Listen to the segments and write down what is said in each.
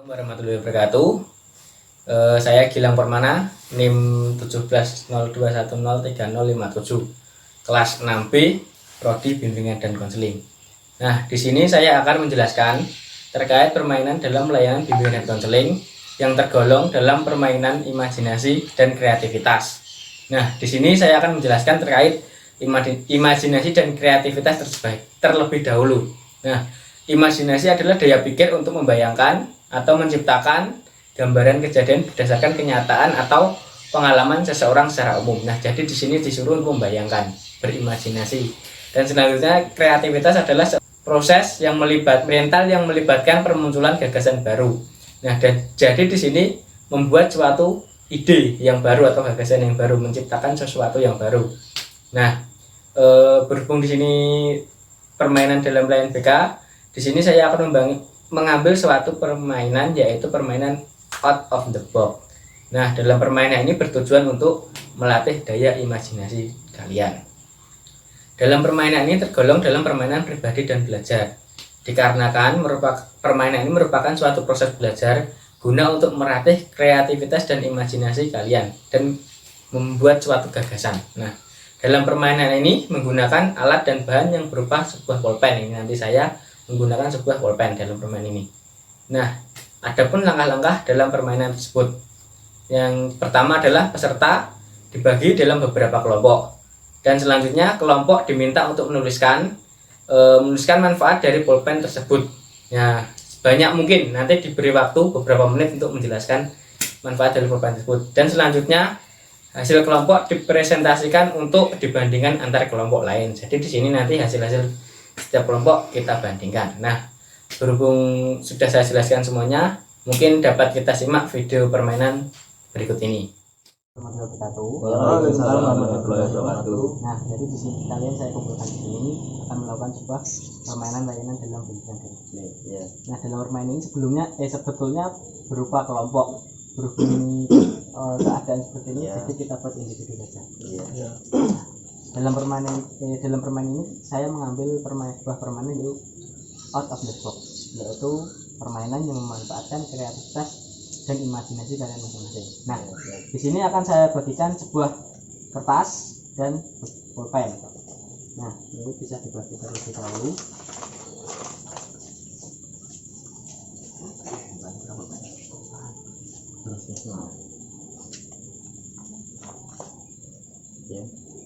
Assalamualaikum warahmatullahi wabarakatuh. Saya Gilang Permana, NIM 1702103057, kelas 6B, Prodi Bimbingan dan Konseling. Nah, di sini saya akan menjelaskan terkait permainan dalam layanan bimbingan dan konseling yang tergolong dalam permainan imajinasi dan kreativitas. Nah, di sini saya akan menjelaskan terkait imajinasi dan kreativitas terlebih dahulu. Nah, imajinasi adalah daya pikir untuk membayangkan atau menciptakan gambaran kejadian berdasarkan kenyataan atau pengalaman seseorang secara umum. Nah, jadi di sini disuruh membayangkan, berimajinasi. Dan selanjutnya kreativitas adalah proses yang mental yang melibatkan permunculan gagasan baru. Nah, dan jadi di sini membuat suatu ide yang baru atau gagasan yang baru, menciptakan sesuatu yang baru. Nah, berhubung di sini permainan dalam layanan BK, di sini saya akan mengambil suatu permainan, yaitu permainan out of the box. Nah, dalam permainan ini bertujuan untuk melatih daya imajinasi kalian. Dalam permainan ini tergolong dalam permainan pribadi dan belajar, dikarenakan permainan ini merupakan suatu proses belajar guna untuk melatih kreativitas dan imajinasi kalian dan membuat suatu gagasan. Nah, dalam permainan ini menggunakan alat dan bahan yang berupa sebuah pulpen. Ini nanti saya menggunakan sebuah pulpen dalam permainan ini. Nah, adapun langkah-langkah dalam permainan tersebut. Yang pertama adalah peserta dibagi dalam beberapa kelompok. Dan selanjutnya kelompok diminta untuk menuliskan manfaat dari pulpen tersebut. Ya, sebanyak mungkin, nanti diberi waktu beberapa menit untuk menjelaskan manfaat dari pulpen tersebut. Dan selanjutnya hasil kelompok dipresentasikan untuk dibandingkan antar kelompok lain. Jadi di sini nanti hasil-hasil setiap kelompok kita bandingkan. Nah, berhubung sudah saya jelaskan semuanya, mungkin dapat kita simak video permainan berikut ini. Waalaikumsalam warahmatullahi wabarakatuh. Nah, jadi di sini kalian saya kumpulkan di sini akan melakukan sebuah permainan layanan dalam bimbingan dan konseling. Nah, dalam permainan ini sebetulnya berupa kelompok. Berhubung ini keadaan seperti ini, jadi kita buat individu saja. Dalam permainan ini saya mengambil sebuah permainan yaitu out of the box, yaitu permainan yang memanfaatkan kreativitas dan imajinasi kalian masing-masing. Nah, di sini akan saya bagikan sebuah kertas dan pulpen. Nah, ini bisa dibagi terlebih dahulu.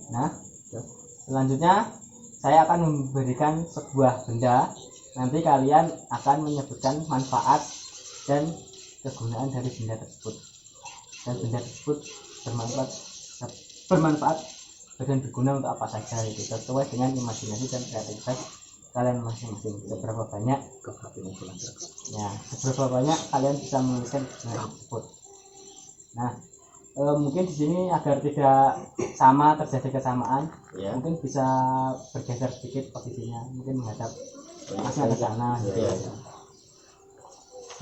Nah, selanjutnya saya akan memberikan sebuah benda. Nanti kalian akan menyebutkan manfaat dan kegunaan dari benda tersebut, dan benda tersebut bermanfaat dan berguna untuk apa saja, itu sesuai dengan imajinasi dan kreativitas kalian masing-masing. Seberapa banyak kalian bisa menuliskan benda tersebut. Nah, mungkin di sini agar tidak sama terjadi kesamaan, mungkin bisa bergeser sedikit posisinya, mungkin menghadap masnya ke sana.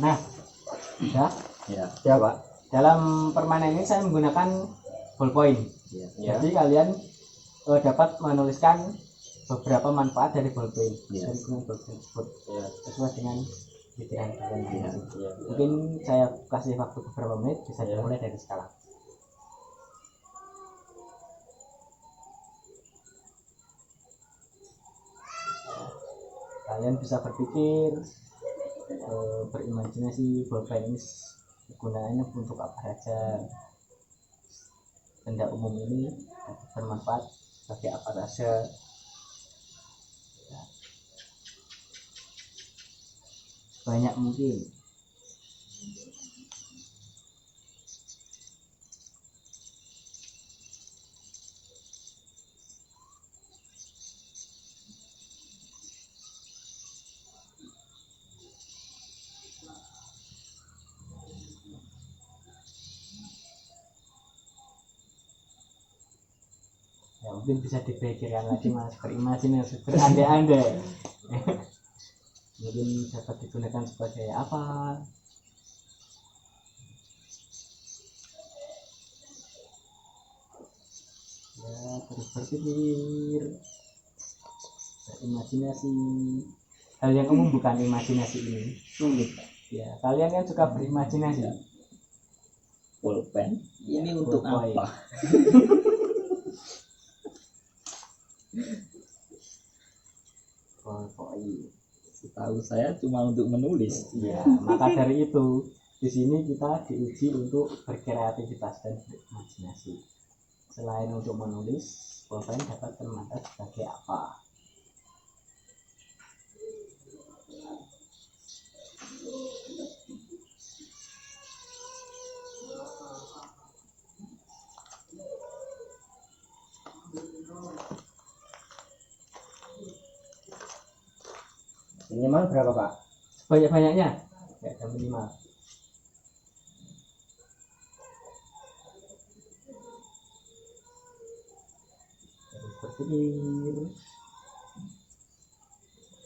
Nah, Pak. Dalam permainan ini saya menggunakan ballpoint. Jadi kalian dapat menuliskan beberapa manfaat dari ballpoint, dari ballpoint tersebut, sesuai dengan pikiran kalian. Mungkin saya kasih waktu beberapa menit, bisa dimulai dari sekarang. Kalian bisa berpikir, berimajinasi pulpen ini gunanya untuk apa saja, benda umum ini bermanfaat bagi apa saja. Banyak mungkin. Ya, mungkin bisa dipikirkan lagi mas, berimajinasi, berandai-andai. Mungkin dapat digunakan sebagai apa? Ya, terus berpikir, berimajinasi. Hal yang umum bukan imajinasi ini. Ya, kalian kan suka berimajinasi. Pulpen ini untuk Pulpen. apa? Setahu saya cuma untuk menulis. Ya, maka dari itu di sini kita diuji untuk berkreativitas dan berimajinasi. Selain untuk menulis, pulpen dapat bermanfaat sebagai apa? Minimal berapa Pak? Banyak-banyaknya, ya ada minimal. Terus berpikir.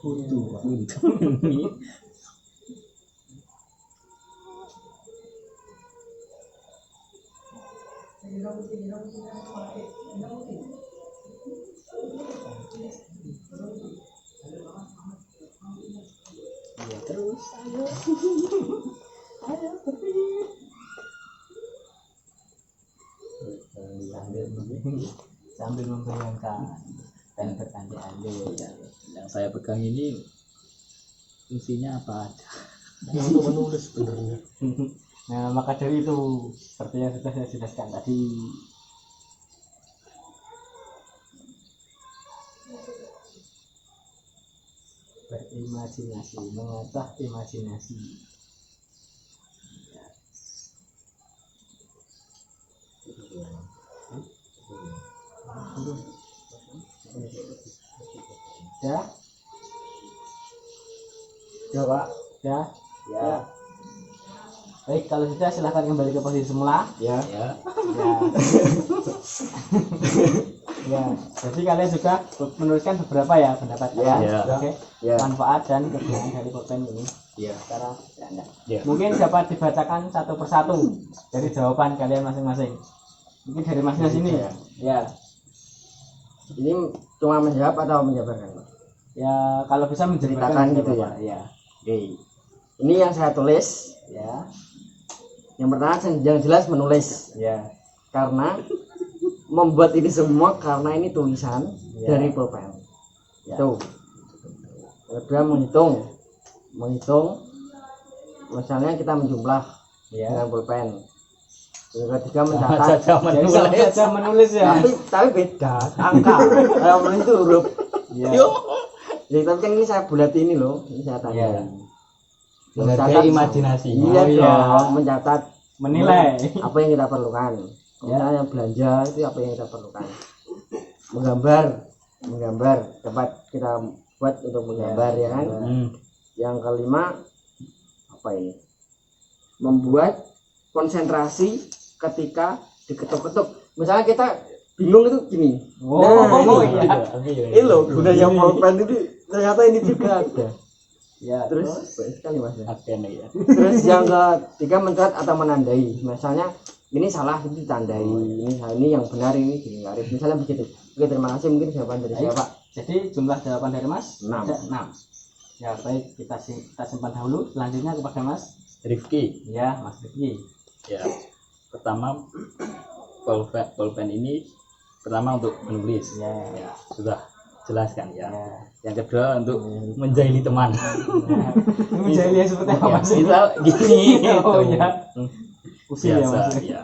Ini Ya, terus ayo berpikir. Sambil membayangkan dan berandai-andai. yang saya pegang ini fungsinya apa aja? Untuk menulis sebenarnya. Nah, maka dari itu seperti yang sudah saya jelaskan tadi, berimajinasi, mengasah imajinasi. Ya, Ya Pak. ya, Ya. baik, kalau sudah silahkan kembali ke posisi semula. Ya. Ya, Ya. Ya, jadi kalian juga menuliskan beberapa ya pendapat Ya. kalian. Ya. Oke. Ya. Manfaat dan kegunaan dari pulpen ini ya, secara Anda. ya. Mungkin dapat dibacakan satu persatu dari jawaban kalian masing-masing. Mungkin dari Masnya sini. Ya. Ya. Ini cuma menjawab atau menjabarkan Pak? Ya, kalau bisa Ceritakan menceritakan gitu ya. Ya. Oke. Ini yang saya tulis. Ya. Yang pertama yang jelas menulis. Ya. Karena membuat ini semua karena ini tulisan Ya. dari pulpen. Ya. Tuh. Yang kedua menghitung misalnya kita menjumlah Ya. dengan pulpen. Yang ketiga Sama mencatat. saja Jadi sama menulis. saja menulis ya. Tapi beda angka. Kalau menulis itu huruf. Ya. Jadi tapi kan ini saya bulat ini loh, ini saya tanya. Ya. Menghargai imajinasi. Iya Oh, iya. dong, mencatat Menilai. apa yang kita perlukan. Misalnya belanja itu apa yang kita perlukan. Menggambar tempat kita buat untuk menggambar ya kan. Yang kelima apa ini? Membuat konsentrasi ketika diketuk-ketuk. Misalnya kita bingung itu gini. Oh, ini. iya. Ini loh gunanya pulpen itu ternyata ini juga ada. Ya, Terus baik sekali Mas. Ya. Terus yang ketiga mencatat atau menandai. Misalnya ini salah itu ditandai. Ini yang benar ini digaris. Misalnya begitu. Oke, terima kasih, mungkin jawaban dari saya Pak. Jadi jumlah jawaban dari Mas 6. ada 6. Ya, baik, kita simpan dahulu. Selanjutnya kepada Mas. Rifki. Ya, Mas Rifki. Ya, pertama pulpen ini pertama untuk menulis. Ya. Ya, sudah jelaskan ya. Ya. Yang kedua untuk menjahili teman. Ya. Ini menjadi seperti apa Ya, Mas? misal gini. Oh, gitu. ya. Usil ya Biasa, Mas. ya.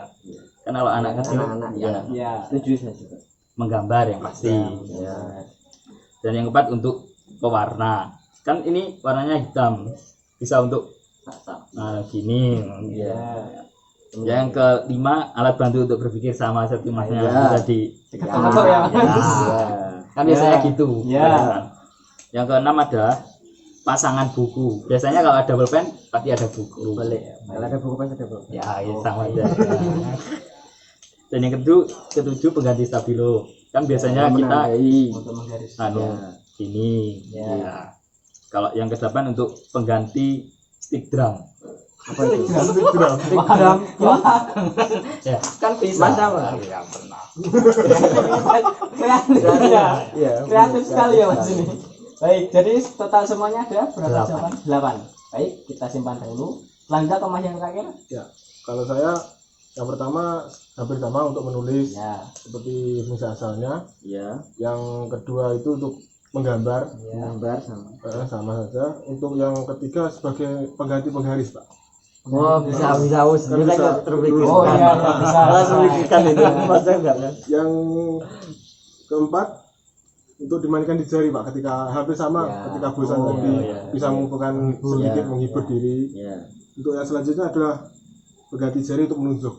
Kan kalau anak kecil Anak-anak, ya, Ya. Setuju saya juga. menggambar yang pasti. Ya. Dan yang keempat untuk pewarna. Kan ini warnanya hitam. Bisa untuk gini. Ya. Yang kelima alat bantu untuk berpikir sama seperti masnya Ya. tadi. Ketok-ketok ya Mas. Ya. Kan biasanya Ya. gitu. Ya. Yang keenam ada pasangan buku. Biasanya kalau ada pulpen pasti ada buku. Balik. Kalau ada buku pasti ada buku. Ya, itu sama aja. Dan yang ketujuh pengganti stabilo. Kan biasanya kita menandai. Untuk menggaris. anu Ya. gini. Ya. Ya. Kalau yang kedelapan untuk pengganti stick drum. Apa itu? Wah, Ya. Kan bisa sama. Ya, pernah. kreatif ya. Iya. Kreatif sekali ya Mas ini. Baik, jadi total semuanya ada berapa Delapan. jawaban? 8. Baik, kita simpan dahulu. Selanjutnya ke Mas yang terakhir. Kalau saya yang pertama hampir sama untuk menulis Ya, seperti fungsi asalnya. Ya, Yang kedua itu untuk menggambar, ya. gambar sama. sama saja. Untuk yang ketiga sebagai pengganti penggaris, Pak. Oh, bisa us. Kan Kita bisa. terpikir. Oh iya, iya, bisa. Langsung pikirkan itu. Maksudnya enggak kan? Yang keempat untuk dimainkan di jari, Pak, ketika hampir sama, Ya. ketika bosan Oh, tadi iya. bisa mengumpulkan sedikit Ya. menghibur Ya. diri. Ya. Untuk yang selanjutnya adalah mengganti jari untuk menunjuk.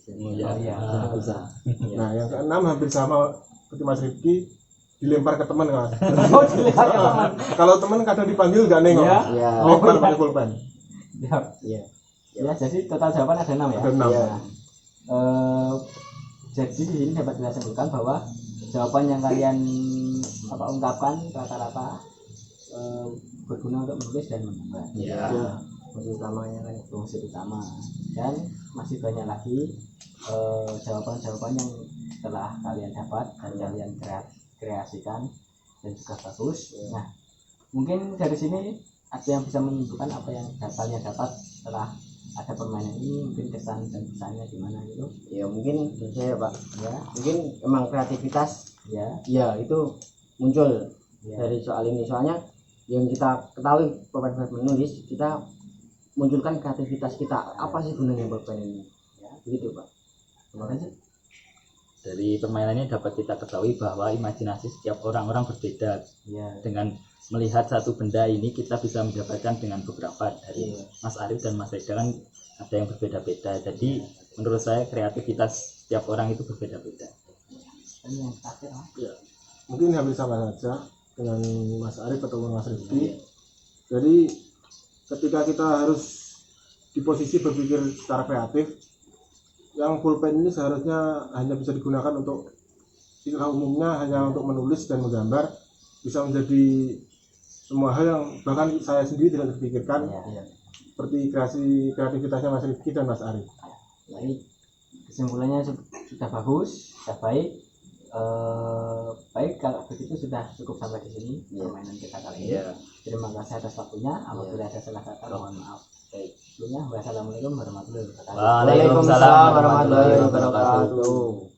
Iya. Iya. Bisa. Nah, yang keenam hampir sama seperti Mas Rifki, dilempar ke teman, Mas. Oh, dilihat ya, teman. Kalau teman kadang dipanggil nggak nengok, Ya. Ya. lempar pakai pulpen. Ya. Iya. Ya, jadi total jawaban ada 6 ya. Ada 6. Iya. Jadi di sini dapat kita simpulkan bahwa jawaban yang kalian ungkapkan rata-rata berguna untuk menulis dan menggambar. Iya. Ya. Fungsi utamanya kan itu. Fungsi utama. Dan masih banyak lagi jawaban-jawaban yang telah kalian dapat dan kalian kreasikan dan juga bagus. Nah, mungkin dari sini ada yang bisa menunjukkan apa yang kalian dapat setelah ada permainan ini, mungkin kesan dan pesannya gimana gitu. Ya mungkin saya Pak. Ya, Mungkin emang kreativitas ya, ya itu muncul ya. dari soal ini. Soalnya yang kita ketahui pemain menulis, kita munculkan kreativitas kita. Apa sih gunanya pulpen ini? Ya, begitu Pak. Terima kasih. Dari permainan ini dapat kita ketahui bahwa imajinasi setiap orang berbeda. Ya, Dengan melihat satu benda ini kita bisa mendapatkan dengan beberapa dari Mas Arif dan Mas Reza kan ada yang berbeda-beda. Jadi menurut saya kreativitas setiap orang itu berbeda-beda. ini yang terakhir. Ya. Mungkin hampir sama saja dengan Mas Arif atau Mas Rifki. Jadi ketika kita harus di posisi berpikir secara kreatif, yang pulpen ini seharusnya hanya bisa digunakan untuk istilah umumnya hanya untuk menulis dan menggambar, bisa menjadi semua hal yang bahkan saya sendiri tidak terpikirkan, Ya. seperti kreativitasnya Mas Rifki dan Mas Arif. Baik, kesimpulannya sudah bagus, sudah baik. Baik, kalau begitu sudah cukup sampai di sini permainan kita kali ini. Terima kasih atas waktunya. Apabila ada salah kata, mohon maaf. Baik, sebelumnya wassalamualaikum warahmatullahi wabarakatuh. Waalaikumsalam warahmatullahi wabarakatuh.